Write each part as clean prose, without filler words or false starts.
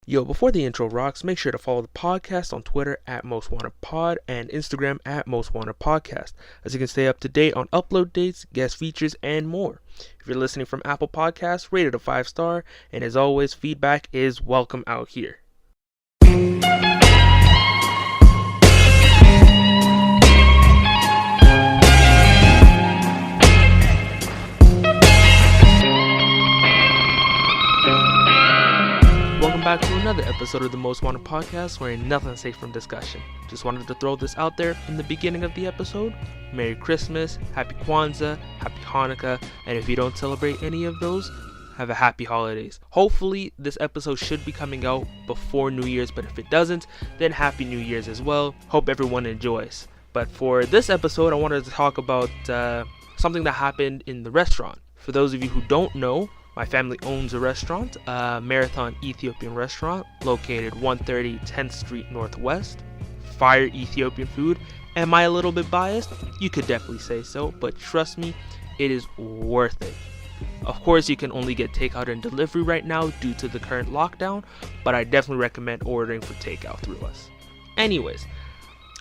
Yo, before the intro rocks, make sure to follow the podcast on Twitter at MostWantedPod and Instagram at MostWantedPodcast, as you can stay up to date on upload dates, guest features, and more. If you're listening from Apple Podcasts, rate it a 5-star, and as always, feedback is welcome out here. Welcome back to another episode of the Most Wanted Podcast, where ain't nothing safe from discussion. Just wanted to throw this out there in the beginning of the episode. Merry Christmas, Happy Kwanzaa, Happy Hanukkah, and if you don't celebrate any of those, have a happy holidays. Hopefully this episode should be coming out before New Year's, but if it doesn't, then Happy New Year's as well. Hope everyone enjoys. But for this episode, I wanted to talk about something that happened in the restaurant. For those of you who don't know, my family owns a restaurant, a Marathon Ethiopian restaurant, located 130 10th Street Northwest. Fire Ethiopian food. Am I a little bit biased? You could definitely say so, but trust me, it is worth it. Of course, you can only get takeout and delivery right now due to the current lockdown, but I definitely recommend ordering for takeout through us. Anyways,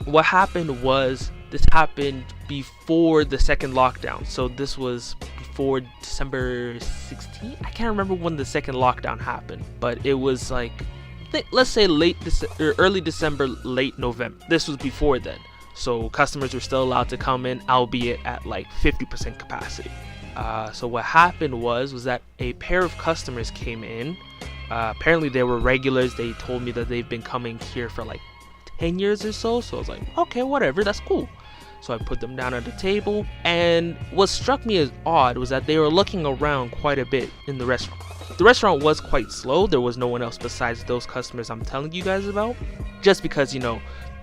what happened was, this happened before the second lockdown, so this was before December 16th. I can't remember when the second lockdown happened, but it was like, let's say early December, late November. This was before then, so customers were still allowed to come in, albeit at like 50% capacity. So what happened was that a pair of customers came in. Apparently they were regulars. They told me that they've been coming here for like 10 years or so. So I was like, okay, whatever, that's cool. So I put them down at the table, and what struck me as odd was that they were looking around quite a bit in the restaurant. The restaurant was quite slow. There was no one else besides those customers I'm telling you guys about, just because, no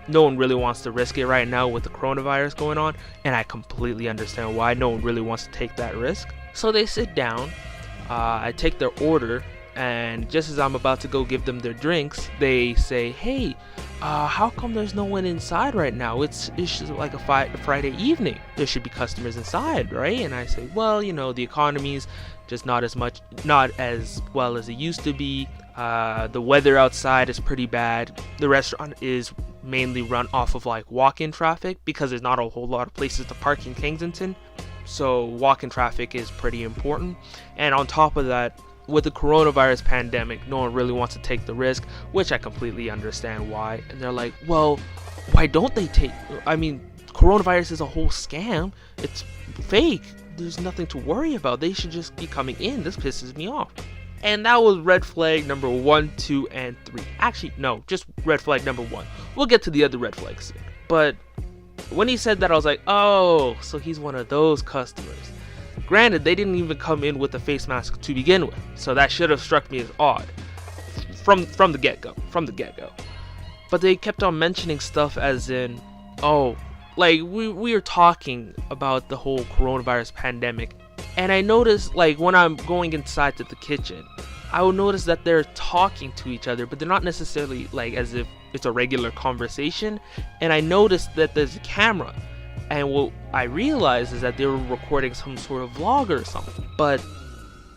one really wants to risk it right now with the coronavirus going on, and I completely understand why. No one really wants to take that risk. So they sit down, I take their order, and just as I'm about to go give them their drinks, they say, hey, how come there's no one inside right now? It's just like a Friday evening. There should be customers inside, right? And I say, well, the economy's just not as well as it used to be. The weather outside is pretty bad. The restaurant is mainly run off of like walk-in traffic because there's not a whole lot of places to park in Kensington. So walk-in traffic is pretty important. And on top of that, with the coronavirus pandemic, no one really wants to take the risk, which I completely understand why. And they're like, well, why don't they coronavirus is a whole scam. It's fake. There's nothing to worry about. They should just be coming in. This pisses me off. And that was red flag number 1, 2, and 3. Actually, no, just red flag number 1. We'll get to the other red flags soon. But when he said that, I was like, oh, so he's one of those customers. Granted, they didn't even come in with a face mask to begin with, so that should have struck me as odd from the get-go. But they kept on mentioning stuff as in, oh, like we are talking about the whole coronavirus pandemic, and I noticed, like, when I'm going inside to the kitchen, I will notice that they're talking to each other, but they're not necessarily like as if it's a regular conversation. And I noticed that there's a camera, and what I realized is that they were recording some sort of vlog or something. But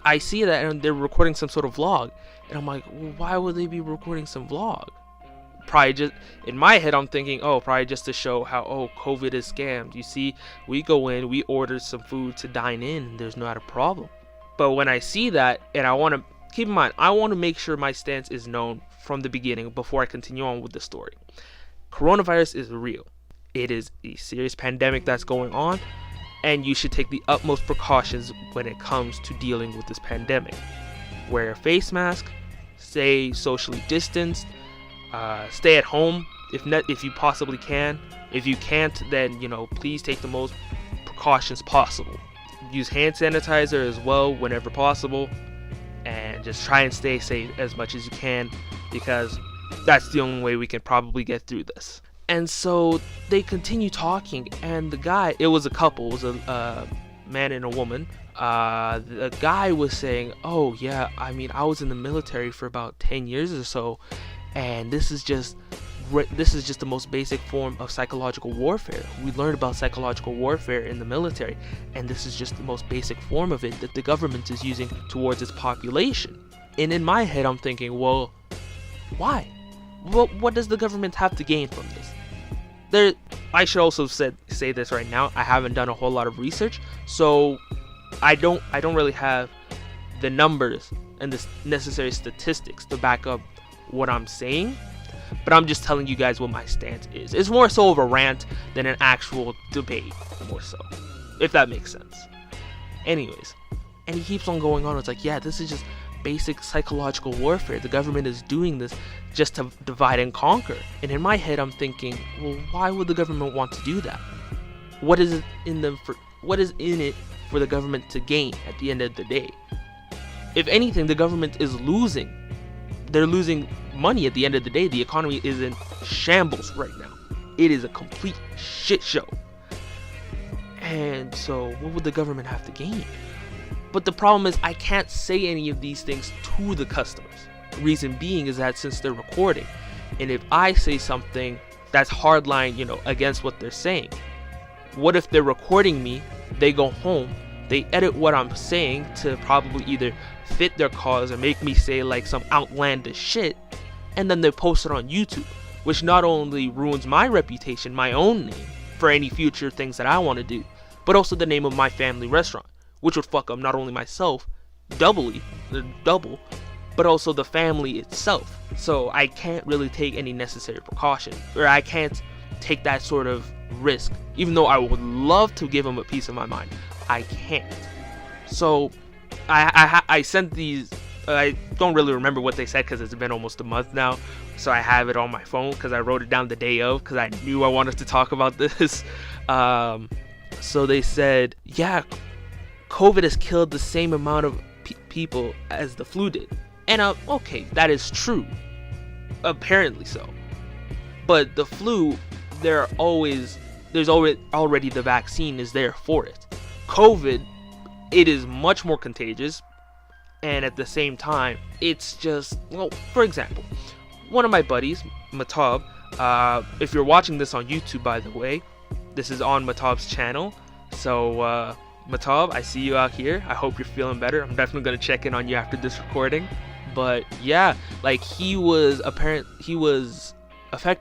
I see that and they're recording some sort of vlog, and I'm like, well, why would they be recording some vlog? Probably just, in my head, I'm thinking, probably just to show how, COVID is scammed. You see, we go in, we order some food to dine in, and there's not a problem. But when I see that, and I want to, keep in mind, I want to make sure my stance is known from the beginning before I continue on with the story. Coronavirus is real. It is a serious pandemic that's going on, and you should take the utmost precautions when it comes to dealing with this pandemic. Wear a face mask, stay socially distanced, stay at home if you possibly can. If you can't, then please take the most precautions possible. Use hand sanitizer as well whenever possible, and just try and stay safe as much as you can, because that's the only way we can probably get through this. And so they continue talking, and the guy, it was a couple, it was a man and a woman. The guy was saying, oh yeah, I was in the military for about 10 years or so, and this is just the most basic form of psychological warfare. We learned about psychological warfare in the military, and this is just the most basic form of it that the government is using towards its population. And in my head, I'm thinking, well, Why? What does the government have to gain from this? I should also say this right now. I haven't done a whole lot of research, so I don't really have the numbers and the necessary statistics to back up what I'm saying. But I'm just telling you guys what my stance is. It's more so of a rant than an actual debate, more so, if that makes sense. Anyways, and he keeps on going on. It's like, yeah, this is just basic psychological warfare. The government is doing this just to divide and conquer. And in my head, I'm thinking, well, why would the government want to do that? What is it in it for the government to gain at the end of the day? If anything, the government is losing. They're losing money at the end of the day. The economy is in shambles right now. It is a complete shit show. And so what would the government have to gain? But the problem is I can't say any of these things to the customers. Reason being is that since they're recording, and if I say something that's hardline, against what they're saying, what if they're recording me, they go home, they edit what I'm saying to probably either fit their cause or make me say like some outlandish shit, and then they post it on YouTube, which not only ruins my reputation, my own name, for any future things that I want to do, but also the name of my family restaurant, which would fuck up not only myself, double, but also the family itself. So I can't really take any necessary precaution, or I can't take that sort of risk, even though I would love to give them a piece of my mind. I can't. So I sent these. I don't really remember what they said because it's been almost a month now, so I have it on my phone because I wrote it down the day of because I knew I wanted to talk about this. So they said, yeah, COVID has killed the same amount of people as the flu did. And okay, that is true. Apparently so. But the flu, there's already the vaccine is there for it. COVID, it is much more contagious. And at the same time, it's just, for example, one of my buddies, Matab, if you're watching this on YouTube, by the way, this is on Matab's channel. So, Matab, I see you out here. I hope you're feeling better. I'm definitely going to check in on you after this recording. But yeah, like he was affected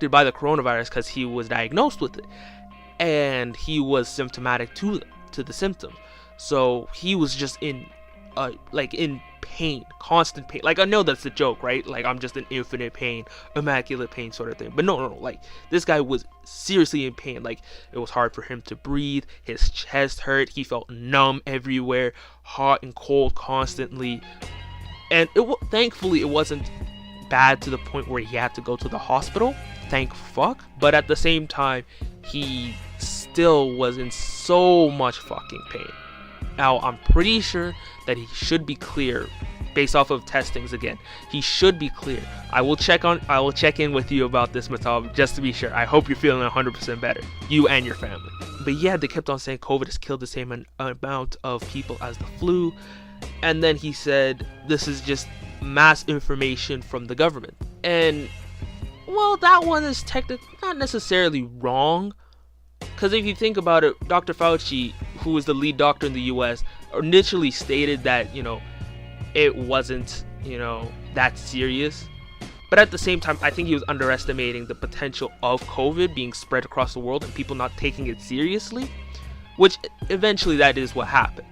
by the coronavirus because he was diagnosed with it. And he was symptomatic to the symptoms. So he was just in pain, constant pain. Like, I know that's a joke, right? Like, I'm just in infinite pain, immaculate pain sort of thing. But no. Like, this guy was seriously in pain. Like, it was hard for him to breathe. His chest hurt. He felt numb everywhere, hot and cold constantly. And thankfully, it wasn't bad to the point where he had to go to the hospital. Thank fuck. But at the same time, he still was in so much fucking pain. Now, I'm pretty sure that he should be clear based off of testings again. He should be clear. I will check in with you about this, Matab, just to be sure. I hope you're feeling 100% better. You and your family. But yeah, they kept on saying COVID has killed the same amount of people as the flu. And then he said, this is just mass information from the government. And, well, that one is technically not necessarily wrong. Because if you think about it, Dr. Fauci, who is the lead doctor in the US, initially stated that, it wasn't, that serious. But at the same time, I think he was underestimating the potential of COVID being spread across the world and people not taking it seriously, which eventually that is what happened.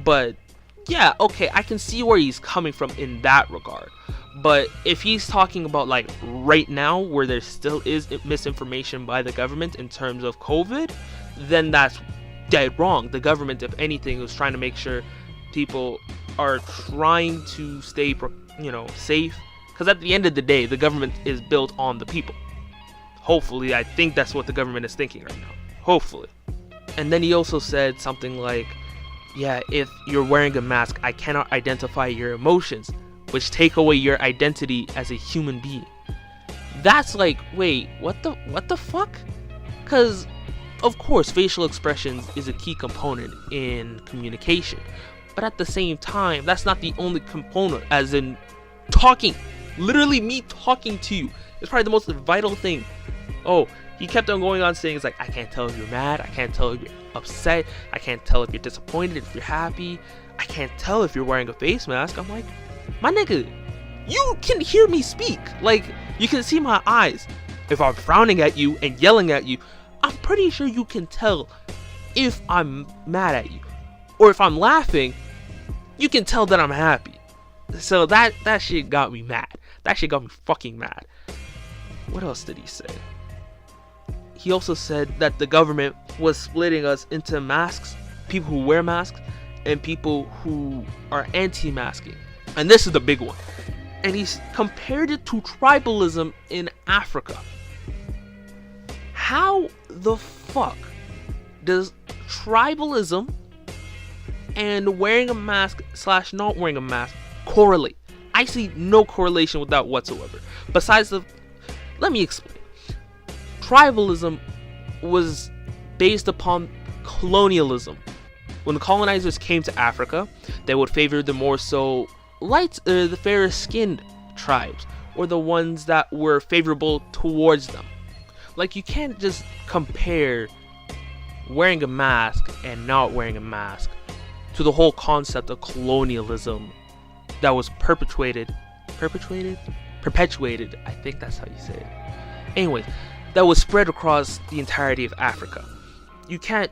But yeah, okay, I can see where he's coming from in that regard. But if he's talking about like right now where there still is misinformation by the government in terms of COVID, then that's dead wrong. The government, if anything, was trying to make sure people are trying to stay, safe. Because at the end of the day, the government is built on the people. Hopefully, I think that's what the government is thinking right now. Hopefully. And then he also said something like, yeah, if you're wearing a mask, I cannot identify your emotions, which take away your identity as a human being. That's like, wait, what the fuck? Because, of course, facial expressions is a key component in communication. But at the same time, that's not the only component, as in talking. Literally me talking to you is probably the most vital thing. Oh, he kept on going on saying, it's like, I can't tell if you're mad, I can't tell if you're upset, I can't tell if you're disappointed, if you're happy, I can't tell if you're wearing a face mask. I'm like, my nigga, You can hear me speak. Like, you can see my eyes. If I'm frowning at you and yelling at you, I'm pretty sure you can tell if I'm mad at you. Or if I'm laughing, you can tell that I'm happy. So that shit got me mad. That shit got me fucking mad. What else did he say? He also said that the government was splitting us into masks, people who wear masks, and people who are anti-masking. And this is the big one. And he's compared it to tribalism in Africa. How the fuck does tribalism and wearing a mask / not wearing a mask correlate? I see no correlation with that whatsoever. Besides let me explain. Tribalism was based upon colonialism. When the colonizers came to Africa, they would favor the more so the fairer skinned tribes, or the ones that were favorable towards them. Like, you can't just compare wearing a mask and not wearing a mask to the whole concept of colonialism that was perpetuated, I think that's how you say it. Anyways, that was spread across the entirety of Africa. You can't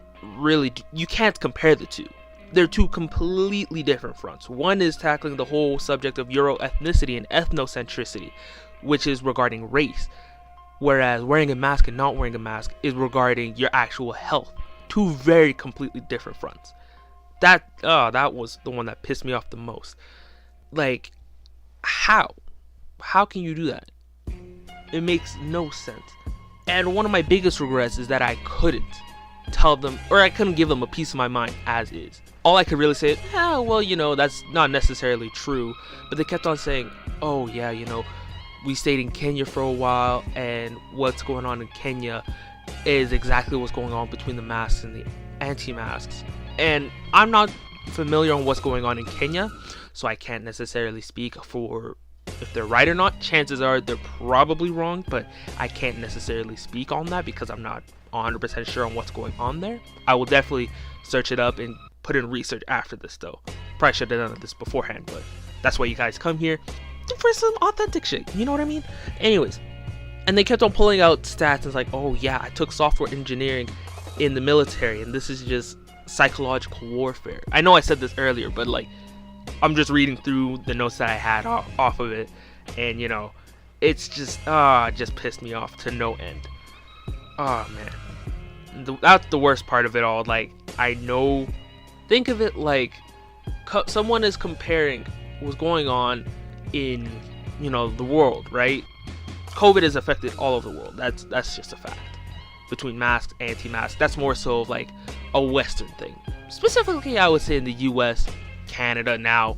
compare the two. They're two completely different fronts. One is tackling the whole subject of Euro-ethnicity and ethnocentricity, which is regarding race. Whereas wearing a mask and not wearing a mask is regarding your actual health. Two very completely different fronts. That was the one that pissed me off the most. Like, how can you do that? It makes no sense. And one of my biggest regrets is that I couldn't tell them, or I couldn't give them a piece of my mind as is. All I could really say is, well, that's not necessarily true. But they kept on saying, oh yeah, we stayed in Kenya for a while, and what's going on in Kenya is exactly what's going on between the masks and the anti-masks. And I'm not familiar on what's going on in Kenya, so I can't necessarily speak for if they're right or not. Chances are they're probably wrong, but I can't necessarily speak on that because I'm not 100% sure on what's going on there. I will definitely search it up and put in research after this, though. Probably should have done this beforehand, but that's why you guys come here for some authentic shit, you know what I mean? Anyways, and they kept on pulling out stats and it's like, oh yeah, I took software engineering in the military and this is just psychological warfare. I know I said this earlier, but like, I'm just reading through the notes that I had off of it, and it's just pissed me off to no end. Oh man, that's the worst part of it all. Like, think of it like someone is comparing what's going on in the world, right? COVID has affected all over the world. That's just a fact. Between masks, anti-masks, that's more so of like a Western thing. Specifically, I would say in the US, Canada now,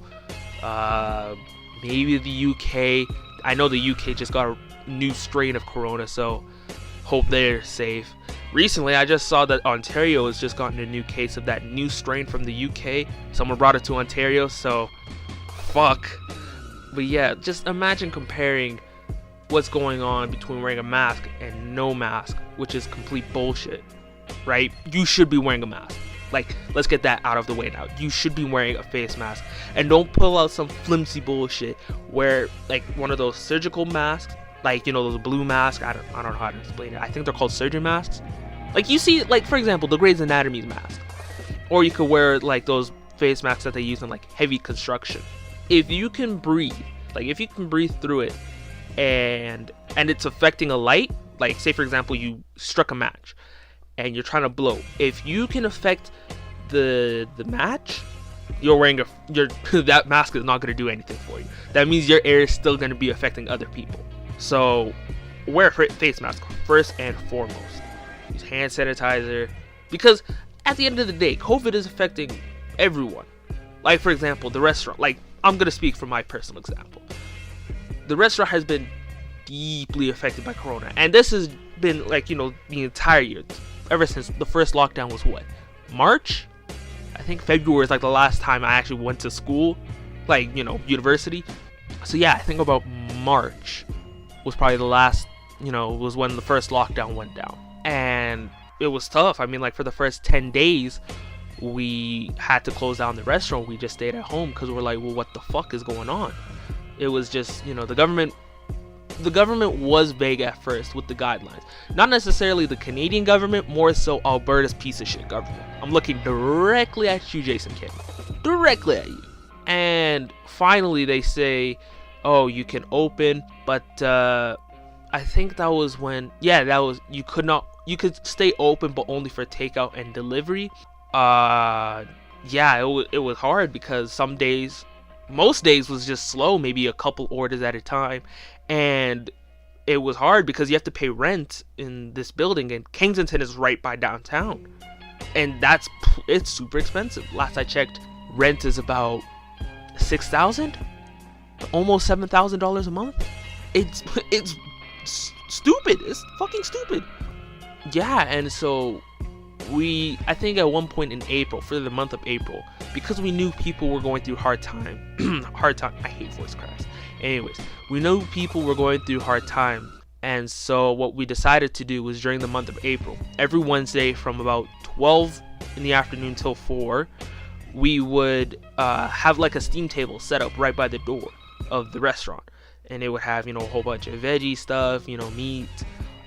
maybe the UK. I know the UK just got a new strain of corona, so hope they're safe. Recently, I just saw that Ontario has just gotten a new case of that new strain from the UK. Someone brought it to Ontario, so fuck. But yeah, just imagine comparing what's going on between wearing a mask and no mask, which is complete bullshit, right? You should be wearing a mask. Like, let's get that out of the way now. You should be wearing a face mask, and don't pull out some flimsy bullshit where, like, one of those surgical masks, like, those blue masks. I don't know how to explain it. I think they're called surgeon masks. Like, you see, like, for example, the Grey's Anatomy mask, or you could wear like those face masks that they use in like heavy construction. If you can breathe, through it, and it's affecting a light, like say for example you struck a match and you're trying to blow, if you can affect the match, you're wearing that mask is not going to do anything for you. That means your air is still going to be affecting other people. So wear a face mask first and foremost. Use hand sanitizer, because at the end of the day, COVID is affecting everyone. Like for example, the restaurant, like I'm going to speak from my personal example. The restaurant has been deeply affected by corona, and this has been like, the entire year, ever since the first lockdown was what, March? I think February is like the last time I actually went to school, like, university. So yeah, I think about March was probably the last, was when the first lockdown went down. And it was tough. I mean, like for the first 10 days, we had to close down the restaurant. We just stayed at home because we're like, well, what the fuck is going on? It was just, the government was vague at first with the guidelines. Not necessarily the Canadian government, more so Alberta's piece of shit government. I'm looking directly at you, Jason King. Directly at you. And finally they say, oh, you can open, but I think that was when, you could stay open, but only for takeout and delivery. It was hard because most days was just slow, maybe a couple orders at a time. And it was hard because you have to pay rent in this building, and Kensington is right by downtown. And it's super expensive. Last I checked, rent is about $6,000, almost $7,000 a month. It's stupid. It's fucking stupid. Yeah, and so I think at one point in April, for the month of April, because we knew people were going through hard time. I hate voice cracks. Anyways, we knew people were going through hard time, and so what we decided to do was during the month of April, every Wednesday from about 12 in the afternoon till 4, we would have like a steam table set up right by the door of the restaurant, and it would have, a whole bunch of veggie stuff, meat.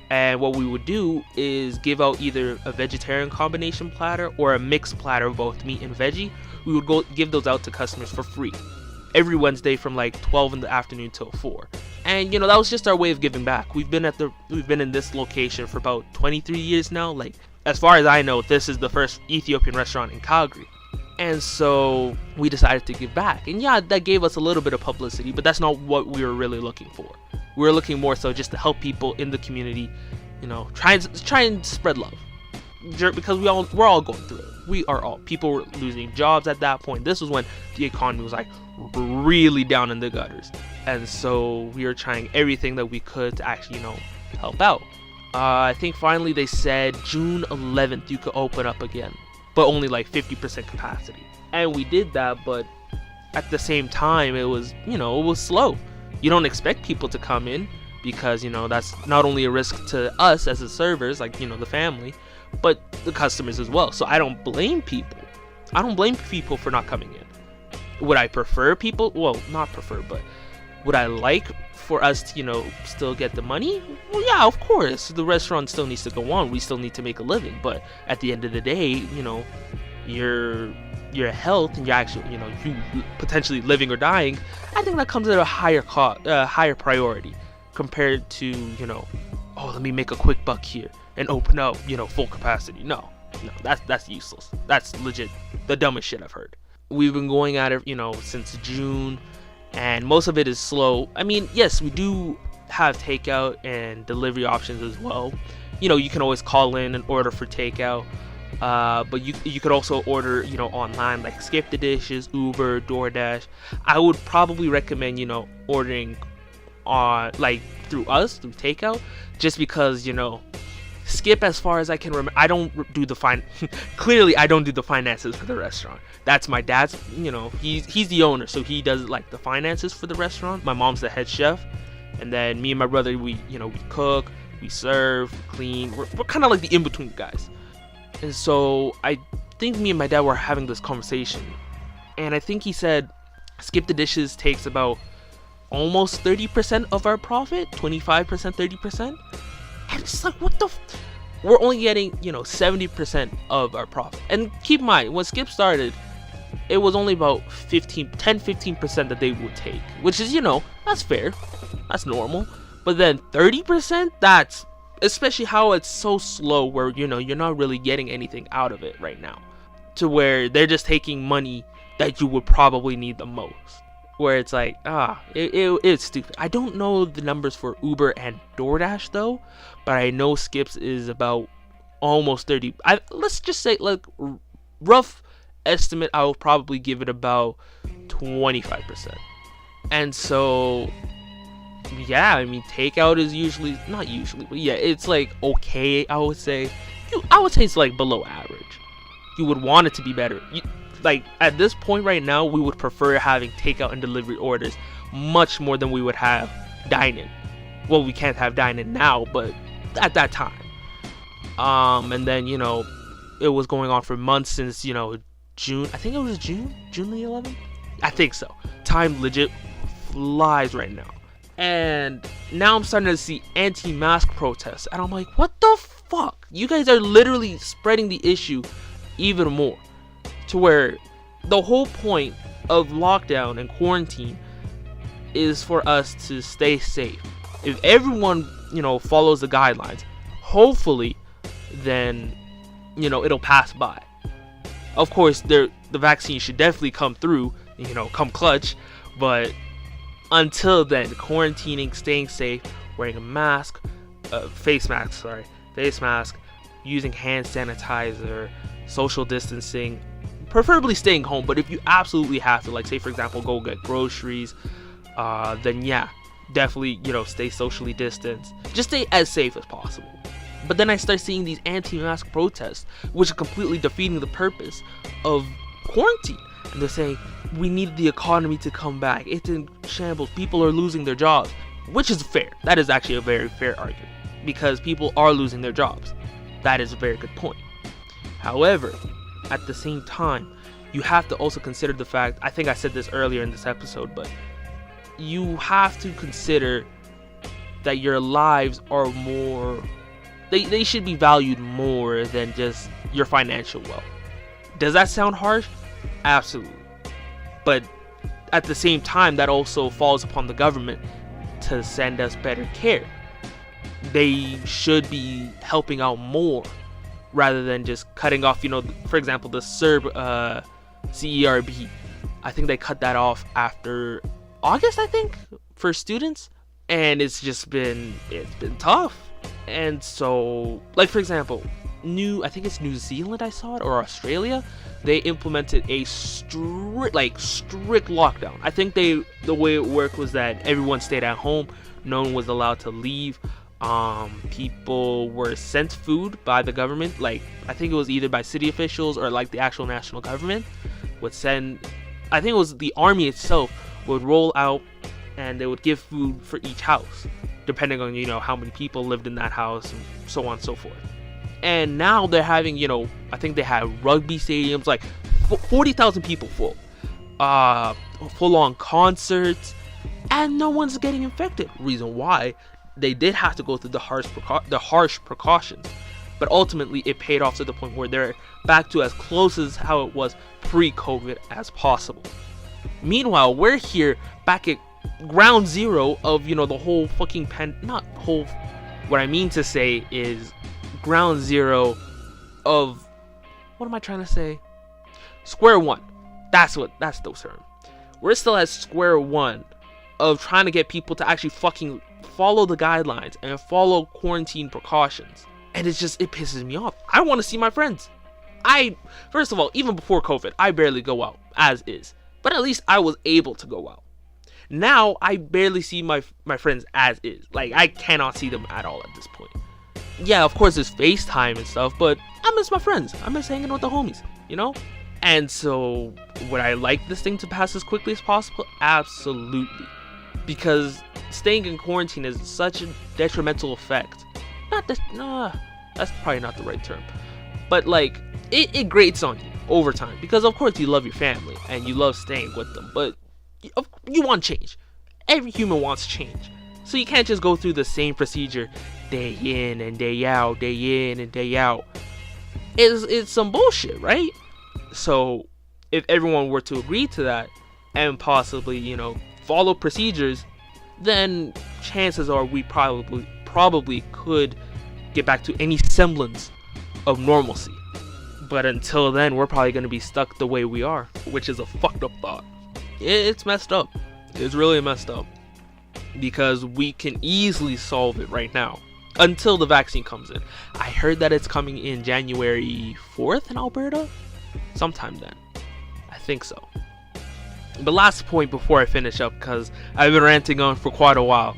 And what we would do is give out either a vegetarian combination platter or a mixed platter of both meat and veggie. We would go give those out to customers for free every Wednesday from like 12 in the afternoon till 4. And that was just our way of giving back. We've been in this location for about 23 years now. Like, as far as I know, this is the first Ethiopian restaurant in Calgary. And so we decided to give back. And yeah, that gave us a little bit of publicity, but that's not what we were really looking for. We were looking more so just to help people in the community, try and spread love. Because we're all going through it. People were losing jobs at that point. This was when the economy was like really down in the gutters. And so we were trying everything that we could to actually, help out. I think finally they said June 11th you could open up again, but only like 50% capacity. And we did that, but at the same time it was slow. You don't expect people to come in because, that's not only a risk to us as the servers, like, the family, but the customers as well. So I don't blame people. For not coming in. Would I prefer people? Well, not prefer, but would I like for us to, still get the money? Well, yeah, of course. The restaurant still needs to go on. We still need to make a living. But at the end of the day, your health and your actual, you potentially living or dying, I think that comes at a higher priority compared to, let me make a quick buck here and open up, full capacity. No, that's useless. That's legit the dumbest shit I've heard. We've been going at it, since June, and most of it is slow. I mean, yes, we do have takeout and delivery options as well. You can always call in and order for takeout. But you could also order, online, like Skip the Dishes, Uber, DoorDash. I would probably recommend, ordering through takeout, just because, Skip, as far as I can remember, I don't do clearly I don't do the finances for the restaurant. That's my dad's, he's the owner, so he does like the finances for the restaurant. My mom's the head chef, and then me and my brother, we cook, we serve, clean. We're kind of like the in-between guys. And so I think me and my dad were having this conversation, and I think he said Skip the Dishes takes about almost 30% of our profit, 25%, 30%. And it's like, what the we're only getting 70% of our profit. And keep in mind, when Skip started, it was only about 10-15% that they would take, which is, that's fair, that's normal. But then 30%, that's, especially how it's so slow, where you're not really getting anything out of it right now, to where they're just taking money that you would probably need the most, where it's like, it's stupid. I don't know the numbers for Uber and DoorDash though, but I know Skip's is about almost 30. Let's just say, like, rough estimate, I will probably give it about 25%. And so yeah, I mean, takeout is not usually, but yeah, it's like okay, I would say. I would say it's like below average. You would want it to be better. Like, at this point right now, we would prefer having takeout and delivery orders much more than we would have dine-in. Well, we can't have dine-in now, but at that time. And then, it was going on for months since, June. I think it was June the 11th? I think so. Time legit lives right now. And now I'm starting to see anti-mask protests. And I'm like, what the fuck? You guys are literally spreading the issue even more. To where the whole point of lockdown and quarantine is for us to stay safe. If everyone, follows the guidelines, hopefully, then, it'll pass by. Of course, the vaccine should definitely come through, come clutch. But until then, quarantining, staying safe, wearing a mask, face mask, using hand sanitizer, social distancing, preferably staying home. But if you absolutely have to, like, say for example, go get groceries, then yeah, definitely, stay socially distanced. Just stay as safe as possible. But then I start seeing these anti-mask protests, which are completely defeating the purpose of quarantine. And they're saying, we need the economy to come back. It's in shambles. People are losing their jobs. Which is fair. That is actually a very fair argument. Because people are losing their jobs. That is a very good point. However, at the same time, you have to also consider the fact, I think I said this earlier in this episode, but you have to consider that your lives are more, they should be valued more than just your financial wealth. Does that sound harsh? Absolutely. But at the same time, that also falls upon the government to send us better care. They should be helping out more rather than just cutting off, for example, the CERB. I think they cut that off after August, I think, for students. And it's been tough. And so, like, for example, I think it's New Zealand, I saw it, or Australia, they implemented a strict lockdown. I think the way it worked was that everyone stayed at home, no one was allowed to leave. People were sent food by the government, like, I think it was either by city officials or like the actual national government would send, I think it was the army itself would roll out, and they would give food for each house, depending on, how many people lived in that house, and so on and so forth. And now they're having, I think they have rugby stadiums, like 40,000 people full, full-on concerts, and no one's getting infected. Reason why, they did have to go through the harsh precautions, but ultimately it paid off to the point where they're back to as close as how it was pre-COVID as possible. Meanwhile, we're here back at ground zero of, the whole fucking what I mean to say is ground zero of, what am I trying to say? Square one. That's the term. We're still at square one of trying to get people to actually fucking follow the guidelines and follow quarantine precautions. And it pisses me off. I want to see my friends. First of all, even before COVID, I barely go out, as is. But at least I was able to go out. Now, I barely see my friends as is. Like, I cannot see them at all at this point. Yeah, of course, there's FaceTime and stuff, but I miss my friends. I miss hanging with the homies, And so, would I like this thing to pass as quickly as possible? Absolutely. Because staying in quarantine is such a detrimental effect. That's probably not the right term. But, like, it grates on you over time. Because, of course, you love your family and you love staying with them. But you want change. Every human wants change. So you can't just go through the same procedure day in and day out, day in and day out. It's some bullshit, right? So if everyone were to agree to that and possibly, follow procedures, then chances are we probably could get back to any semblance of normalcy. But until then, we're probably going to be stuck the way we are, which is a fucked up thought. It's messed up. It's really messed up. Because we can easily solve it right now until the vaccine comes in. I heard that it's coming in January 4th in Alberta. Sometime then. I think so. But last point before I finish up, because I've been ranting on for quite a while.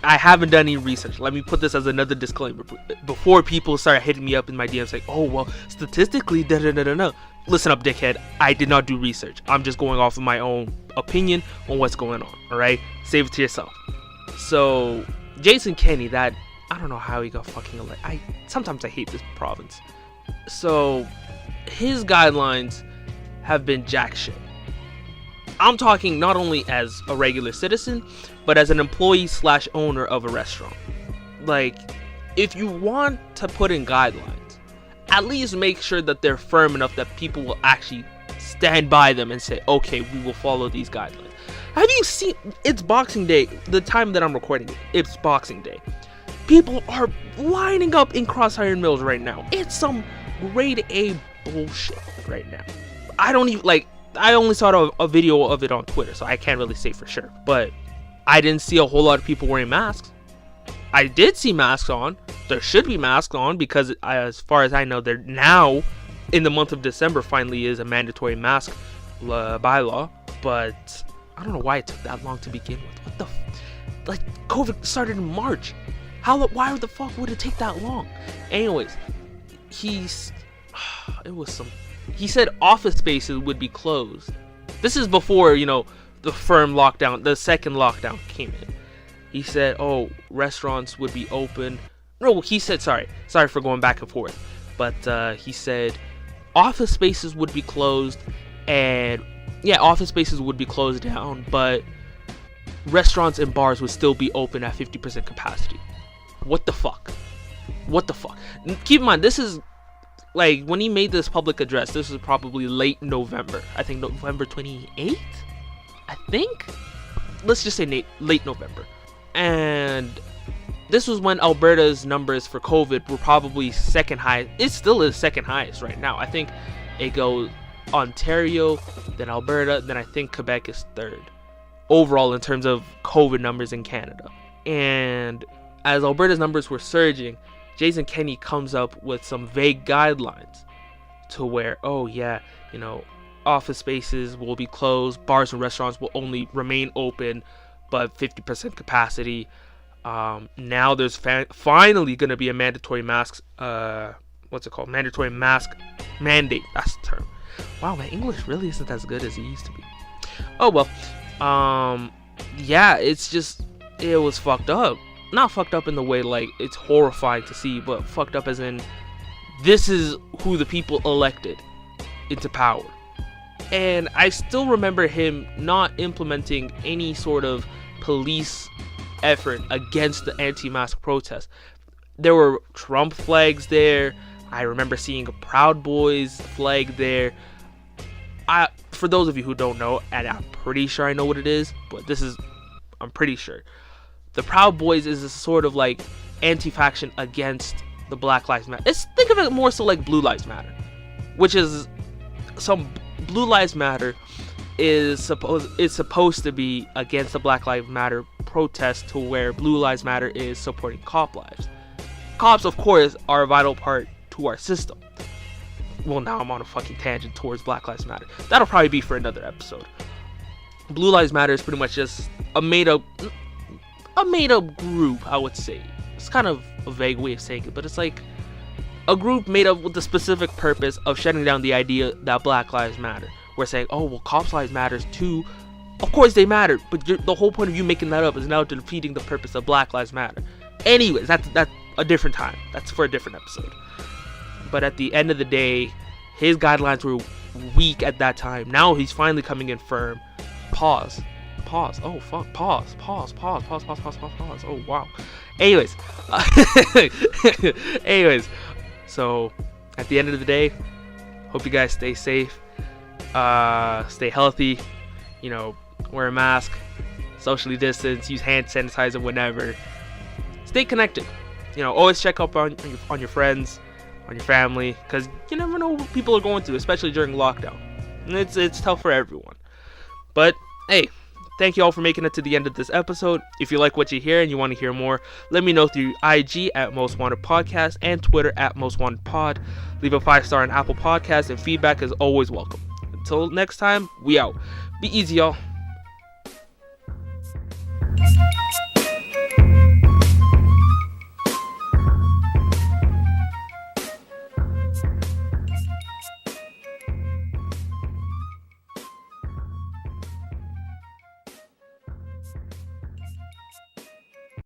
I haven't done any research. Let me put this as another disclaimer before people start hitting me up in my DMs like, oh, well, statistically, da-da-da-da-da. Listen up, dickhead. I did not do research. I'm just going off of my own opinion on what's going on, alright? Save it to yourself. So, Jason Kenney, I don't know how he got fucking elected. Sometimes I hate this province. So, his guidelines have been jack shit. I'm talking not only as a regular citizen, but as an employee slash owner of a restaurant. Like, if you want to put in guidelines, at least make sure that they're firm enough that people will actually stand by them and say, okay, we will follow these guidelines. Have you seen, it's Boxing Day, the time that I'm recording it, it's Boxing Day. People are lining up in Crossfire Mills right now. It's some grade A bullshit right now. I don't even, like, I only saw a video of it on Twitter, so I can't really say for sure. But I didn't see a whole lot of people wearing masks. I did see masks on. There should be masks on because, as far as I know, they're now, in the month of December, finally is a mandatory mask bylaw. But I don't know why it took that long to begin with. What the like, COVID started in March. Why the fuck would it take that long? Anyways, he said office spaces would be closed. This is before, the firm lockdown, the second lockdown came in. He said, restaurants would be open. No, he said, sorry for going back and forth. But he said office spaces would be closed, and yeah, office spaces would be closed down, but restaurants and bars would still be open at 50% capacity. What the fuck? Keep in mind, this is, like, when he made this public address, this was probably late November. I think November 28th? I think? Let's just say late November. And this was when Alberta's numbers for COVID were probably second highest. It still is second highest right now. I think it goes Ontario, then Alberta, then I think Quebec is third overall in terms of COVID numbers in Canada. And as Alberta's numbers were surging, Jason Kenney comes up with some vague guidelines to where, office spaces will be closed, bars and restaurants will only remain open, but 50% capacity. Now there's finally going to be a mandatory mask, mandatory mask mandate. That's the term. Wow, my English really isn't as good as it used to be. Oh, well. Yeah, it was fucked up. Not fucked up in the way, like, it's horrifying to see, but fucked up as in, this is who the people elected into power. And I still remember him not implementing any sort of police effort against the anti-mask protest. There were Trump flags there. I remember seeing a Proud Boys flag there. For those of you who don't know, and I'm pretty sure I know what it is, but I'm pretty sure. The Proud Boys is a sort of like anti-faction against the Black Lives Matter. Think of it more so like Blue Lives Matter, which is Blue Lives Matter is supposed to be against the Black Lives Matter protest, to where Blue Lives Matter is supporting cop lives. Cops, of course, are a vital part to our system. Well, now I'm on a fucking tangent towards Black Lives Matter. That'll probably be for another episode. Blue Lives Matter is pretty much just a made-up group, I would say. It's kind of a vague way of saying it, but it's like a group made up with the specific purpose of shutting down the idea that Black Lives Matter. We're saying, cops' lives matters too. Of course they matter, but the whole point of you making that up is now defeating the purpose of Black Lives Matter. Anyways, that's a different time. That's for a different episode. But at the end of the day, his guidelines were weak at that time. Now he's finally coming in firm. Pause. Oh, fuck. Pause. Oh, wow. Anyways. So, at the end of the day, hope you guys stay safe. Stay healthy. Wear a mask. Socially distance. Use hand sanitizer whenever. Stay connected. Always check up on your friends, on your family, because you never know what people are going through, especially during lockdown. And it's tough for everyone. But, hey, thank you all for making it to the end of this episode. If you like what you hear and you want to hear more, let me know through IG at Most Wanted Podcast and Twitter at Most Wanted Pod. Leave a 5-star on Apple Podcasts, and feedback is always welcome. Until next time, we out. Be easy, y'all.